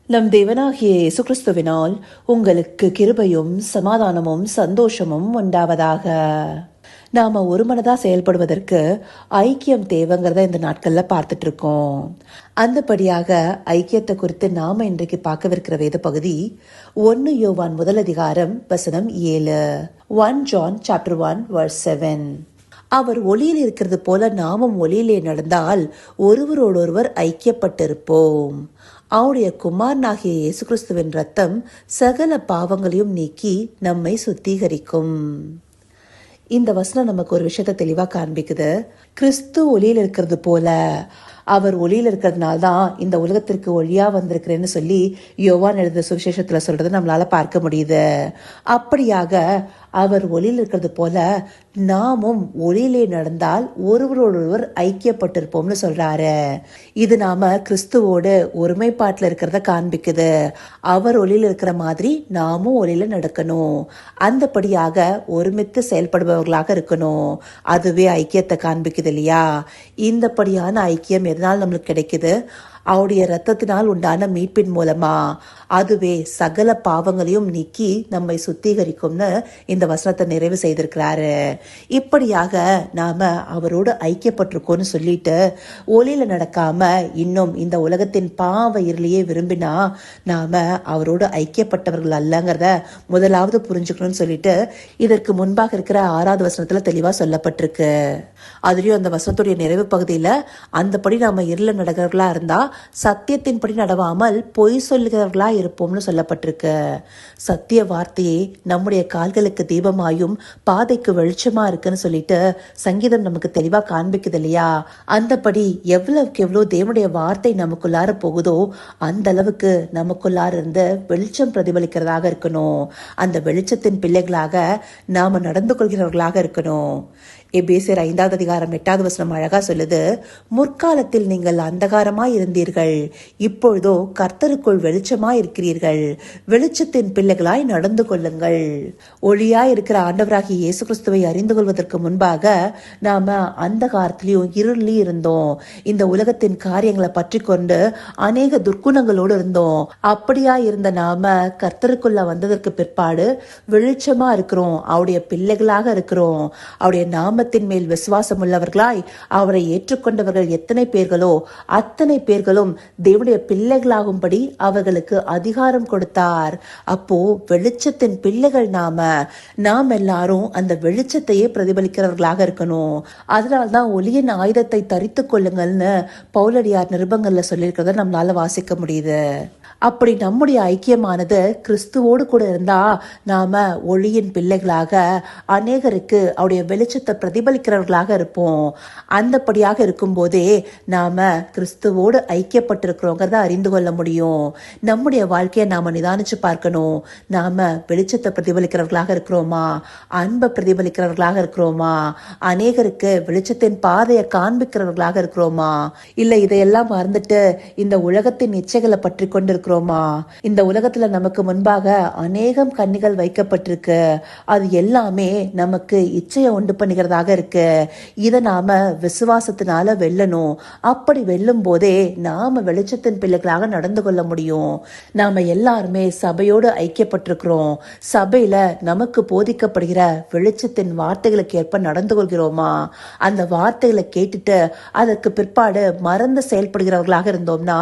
நம் தேவனாகிய இயேசு கிறிஸ்துவினால் உங்களுக்கு கிருபையும் சமாதானமும் சந்தோஷமும் உண்டாவதாக. நாம ஒரு மனதா செயல்படுவதற்கு ஐக்கியம் தேவைங்கிறத இந்த நாட்கள்ல பார்த்துட்டு இருக்கோம். அந்தபடியாக ஐக்கியத்தை குறித்து நாம இன்றைக்கு பார்க்கவிருக்கிற வேத பகுதி 1 யோவான் 1:7. 1 John chapter 1 verse 7. அவர் ஒளியில் இருக்கிறது போல நாமும் ஒளியிலே நடந்தால் ஒருவரோடொருவர் ஐக்கியப்பட்டிருப்போம். அவருடைய குமாரனாகிய இயேசு கிறிஸ்துவின் ரத்தம் சகல பாவங்களையும் நீக்கி நம்மை சுத்திகரிக்கும். இந்த வசனம் நமக்கு ஒரு விஷயத்தை தெளிவா காண்பிக்குது. கிறிஸ்து ஒளியில் இருக்கிறது போல, அவர் ஒளியில் இருக்கிறதுனால தான் இந்த உலகத்திற்கு ஒளியா வந்திருக்கிறேன்னு சொல்லி யோவான் எழுதிய சுவிசேஷத்துல சொல்றது நம்மளால பார்க்க முடியுது. அப்படியாக அவர் ஒளியில் இருக்கிறது போல நாமும் ஒளியிலே நடந்தால் ஒருவரோடொருவர் ஐக்கியப்பட்டிருப்போம்னு சொல்றாரு. இது நாம கிறிஸ்துவோடு ஒருமைப்பாட்டில் இருக்கிறத காண்பிக்குது. அவர் ஒளியில் இருக்கிற மாதிரி நாமும் ஒளியில நடக்கணும். அந்தபடியாக ஒருமித்து செயல்படுபவர்களாக இருக்கணும். அதுவே ஐக்கியத்தை காண்பிக்குது இல்லையா? இந்தபடியான ஐக்கியம் எதனால் நம்மளுக்கு கிடைக்குது? அவருடைய ரத்தத்தினால் உண்டான மீட்பின் மூலமா. அதுவே சகல பாவங்களையும் நீக்கி நம்மை சுத்திகரிக்கும்னு இந்த வசனத்தை நிறைவு செய்திருக்கிறாரு. இப்படியாக நாம அவரோடு ஐக்கியப்பட்டிருக்கோம்னு சொல்லிட்டு ஒளியில நடக்காம இன்னும் இந்த உலகத்தின் பாவ இருளையே விரும்பினா நாம அவரோடு ஐக்கியப்பட்டவர்கள் அல்லங்கிறத முதலாவது புரிஞ்சுக்கணும்னு சொல்லிட்டு இதற்கு முன்பாக இருக்கிற 6வது வசனத்துல தெளிவா சொல்லப்பட்டிருக்கு. அதுலயும் அந்த வசனத்துடைய நிறைவு பகுதியில அந்தபடி நாம இருள நடக்கிறவர்களா இருந்தா சத்தியத்தின்படி நடவாமல் பொய் சொல்லுகிறவர்களா இருப்போம்னு சொல்லப்பட்டிருக்கு. சத்திய வார்த்தையே நம்முடைய கால்களுக்கு தீபமாயும் பாதைக்கு வெளிச்சமா இருக்குன்னு சொல்லிட்டு சங்கீதம் நமக்கு தெளிவா காண்பிக்குது இல்லையா? அந்தபடி எவ்வளவுக்கு எவ்வளவு தேவனுடைய வார்த்தை நமக்குள்ளார போகுதோ அந்த அளவுக்கு நமக்குள்ளார இருந்து வெளிச்சம் பிரதிபலிக்கிறதாக இருக்கணும். அந்த வெளிச்சத்தின் பிள்ளைகளாக நாம நடந்து கொள்கிறவர்களாக இருக்கணும். எபேசியர் 5:8 அழகா சொல்லுது, முற்காலத்தில் நீங்கள் அந்தகாரமாய் இருந்தீர்கள், இப்பொழுதோ கர்த்தருக்குள் வெளிச்சமாய் இருக்கிறீர்கள், வெளிச்சத்தின் பிள்ளைகளாய் நடந்து கொள்ளுங்கள். ஒளியாய் இருக்கிற ஆண்டவராகிய இயேசு கிறிஸ்துவை அறிந்து கொள்வதற்கு முன்பாக நாம அந்த காலத்திலையும் இருளிலும் இருந்தோம். இந்த உலகத்தின் காரியங்களை பற்றி கொண்டு அநேக துர்க்குணங்களோடு இருந்தோம். அப்படியா இருந்த நாம கர்த்தருக்குள்ள வந்ததற்கு பிற்பாடு வெளிச்சமா இருக்கிறோம். அவருடைய பிள்ளைகளாக இருக்கிறோம். அவருடைய நாமத்தின் மேல் விசுவாசம் உள்ளவர்களாய் அவரை ஏற்றுக்கொண்டவர்கள் எத்தனை பேர்களோ அத்தனை பேர்களும் தேவனுடைய பிள்ளைகளாகும்படி அவர்களுக்கு அதிகாரம் கொடுத்தார். அப்போ வெளிச்சத்தின் பிள்ளைகள் நாம் எல்லாரும் அந்த வெளிச்சத்தையே பிரதிபலிக்கிறவர்களாக இருக்கணும். அதனால்தான் ஒளியின் ஆயுதத்தை தரித்துக் கொள்ளுங்கள்னு பவுலடியார் நிருபங்கள்ல சொல்லியிருக்கிறத நம்மளால வாசிக்க முடியுது. அப்படி நம்முடைய ஐக்கியமானது கிறிஸ்துவோடு கூட இருந்தா நாம ஒளியின் பிள்ளைகளாக அநேகருக்கு அவருடைய வெளிச்சத்தை பிரதிபலிக்கிறவர்களாக இருப்போம். அந்தபடியாக இருக்கும் போதே நாம கிறிஸ்துவோடு ஐக்கியப்பட்டிருக்கிறோங்கிறத அறிந்து கொள்ள முடியும். நம்முடைய வாழ்க்கையை நாம நிதானிச்சு பார்க்கணும். நாம வெளிச்சத்தை பிரதிபலிக்கிறவர்களாக இருக்கிறோமா? அன்பை பிரதிபலிக்கிறவர்களாக இருக்கிறோமா? அநேகருக்கு வெளிச்சத்தின் பாதையை காண்பிக்கிறவர்களாக இருக்கிறோமா? இல்ல இதையெல்லாம் மறந்துட்டு இந்த உலகத்தின் இச்சைகளை பற்றி கொண்டிருக்கிறோமா? இந்த உலகத்துல நமக்கு முன்பாக அநேகம் கன்னிகள் வைக்கப்பட்டிருக்கு. அது எல்லாமே நமக்கு இச்சையை உண்டு பண்ணுகிறதாக இருக்கு. இதை நாம விசுவாசத்தினால வெல்லணும். அப்படி வெல்லும் போதே நாம வெளிச்சத்தின் பிள்ளைகளாக நடந்து கொள்ள முடியும். நாம எல்லாருமே சபையோடு ஐக்கியப்பட்டிருக்கிறோம். சபையில நமக்கு போதிக்கப்படுகிற வெளிச்சத்தின் வார்த்தைகளுக்கு ஏற்ப நடந்து கொள்கிறோமா? அந்த வார்த்தைகளை கேட்டுட்டு அதற்கு பிற்பாடு மறந்து செயல்படுகிறவர்களாக இருந்தோம்னா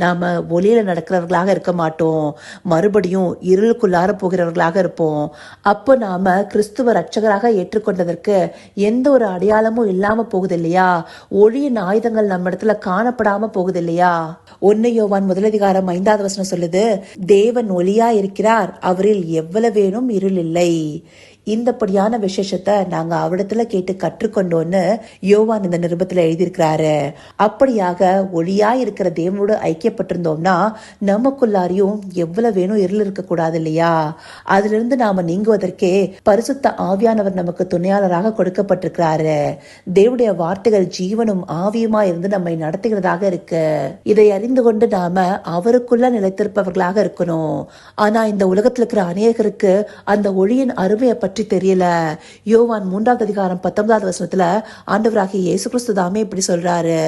நாம ஒளியில நடக்கிறவர்களாக இருக்க மாட்டோம். மறுபடியும் இருளுக்குள்ளார போகிறவர்களாக இருப்போம். அப்போ நாம கிறிஸ்துவ ரட்சகராக ஏற்றுக்கொண்டதற்கு எந்த ஒரு அடையாளமும் இல்லாம போகுது இல்லையா? ஒளியின் ஆயுதங்கள் நம்ம இடத்துல காணப்படாம போகுது இல்லையா? 1 யோவான் 1:5 சொல்லுது, தேவன் ஒளியா இருக்கிறார், அவரில் எவ்வளவேனும் இருள் இல்லை. இந்தப்படியான விசேஷத்தை நாங்க அவரிடத்துல கேட்டு கற்றுக்கொண்டோன்னு யோவான் இந்த நிருபத்துல எழுதியிருக்கிறாரு. அப்படியாக ஒளியா இருக்கிற தேவனோடு ஐக்கியப்பட்டிருந்தோம்னா நமக்குள்ளாரையும் எவ்வளவு வேணும் இருள் இருக்க கூடாது இல்லையா? அதுல இருந்து நாம நீங்குவதற்கே பரிசுத்த ஆவியானவர் நமக்கு துணையாளராக கொடுக்கப்பட்டிருக்கிறாரு. தேவனுடைய வார்த்தைகள் ஜீவனும் ஆவியுமா இருந்து நம்மை நடத்துகிறதாக இருக்கு. இதை அறிந்து கொண்டு நாம அவருக்குள்ள நிலைத்திருப்பவர்களாக இருக்கணும். ஆனா இந்த உலகத்துல இருக்கிற அநேகருக்கு அந்த ஒளியின் அருமையை பற்றி பற்றி தெரியல. யோவான் 3:19 ஆண்டவராகிய இயேசு கிறிஸ்து தாமே இப்படி சொல்றாரு,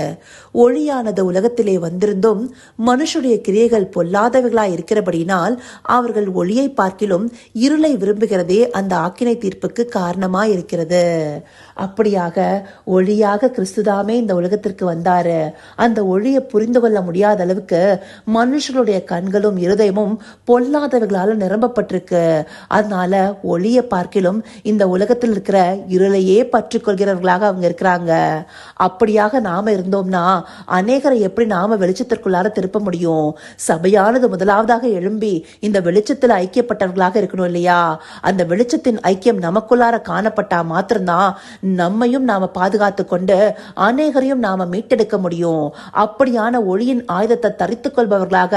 ஒளியானது உலகத்திலே வந்திருந்தும் மனுஷருடைய கிரியைகள் பொல்லாதவைகளாய் இருக்கிறபடினால் அவர்கள் ஒளியை பார்க்கிலும் இருளை விரும்புகிறதே அந்த ஆக்கினை தீர்ப்புக்கு காரணமாய் இருக்கிறது. அப்படியாக ஒளியாக கிறிஸ்துதாமே இந்த உலகத்திற்கு வந்தாரு. அந்த ஒளியை புரிந்து கொள்ள முடியாத அளவுக்கு மனுஷர்களுடைய கண்களும் இருதயமும் பொல்லாதவைகளால நிரம்பப்பட்டிருக்கு. அதனால ஒளியை பார்க்கிலும் இந்த உலகத்தில் இருக்கிற இருளையே பற்றி கொள்கிறவர்களாக அவங்க இருக்கிறாங்க. அப்படியாக நாம இருந்தோம்னா அநேகரை எப்படி நாம வெளிச்சத்திற்குள்ளார திருப்ப முடியும்? சபையானது முதலாவதாக எழும்பி இந்த வெளிச்சத்தில் ஐக்கியப்பட்டவர்களாக இருக்கணும் இல்லையா? அந்த வெளிச்சத்தின் ஐக்கியம் நமக்குள்ளார காணப்பட்டா மாத்திரம்தான் நம்மையும் நாம பாதுகாத்து கொண்டு அநேகரையும் நாம மீட்டெடுக்க முடியும். அப்படியான ஒளியின் ஆயுதத்தை தரித்துக் கொள்பவர்களாக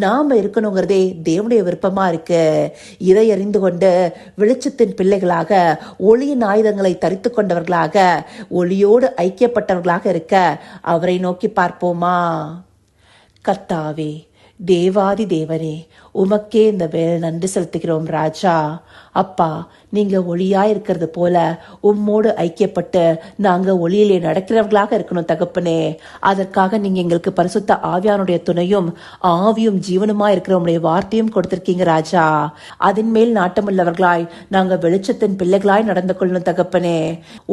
நாம இருக்கணுங்கிறதே தேவனுடைய விருப்பமா இருக்கு. இதை அறிந்து கொண்டு வெளிச்சத்தின் பிள்ளைகளாக ஒளியின் ஆயுதங்களை தரித்துக் கொண்டவர்களாக ஒளியோடு ஐக்கியப்பட்டவர்களாக இருக்க அவரை நோக்கி பார்ப்போமா? கர்த்தாவே, தேவாதி தேவனே, உமக்கே இந்த வேலை நன்றி செலுத்துகிறோம் ராஜா. அப்பா, நீங்க ஒளியா இருக்கிறது போல உம்மோடு ஐக்கியப்பட்டு நாங்க ஒளியிலே நடக்கிறவர்களாக இருக்கணும் தகப்பனே. அதற்காக நீங்க எங்களுக்கு பரிசுத்த ஆவியானுடைய துணையும் ஆவியும் ஜீவனுமா இருக்கிற உடைய வார்த்தையும் கொடுத்திருக்கீங்க ராஜா. அதன் மேல் நாட்டமுள்ளவர்களாய் நாங்க வெளிச்சத்தின் பிள்ளைகளாய் நடந்து கொள்ளணும் தகப்பனே.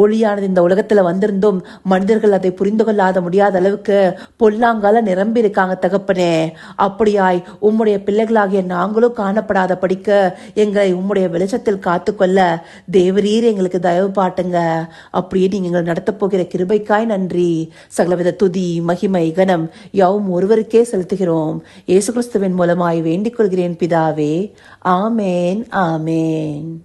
ஒளியானது இந்த உலகத்துல வந்திருந்தும் மனிதர்கள் அதை புரிந்து கொள்ளாத முடியாத அளவுக்கு பொல்லாங்கால நிரம்பி இருக்காங்க தகப்பனே. அப்படியாய் உம்முடைய பிள்ளைகளாகிய நாங்களும் காணப்படாத படிக்க எங்களை உம்முடைய வெளிச்சத்தில் காத்துக்கொள்ள தேவரீர் எங்களுக்கு தயவு பாட்டுங்க. அப்படியே நீங்க எங்களை நடத்த போகிற கிருபைக்காய் நன்றி. சகலவித துதி மகிமை கனம் யாவும் ஒருவருக்கே செலுத்துகிறோம். இயேசு கிறிஸ்துவின் மூலமாய் வேண்டிக் கொள்கிறேன் பிதாவே. ஆமேன், ஆமேன்.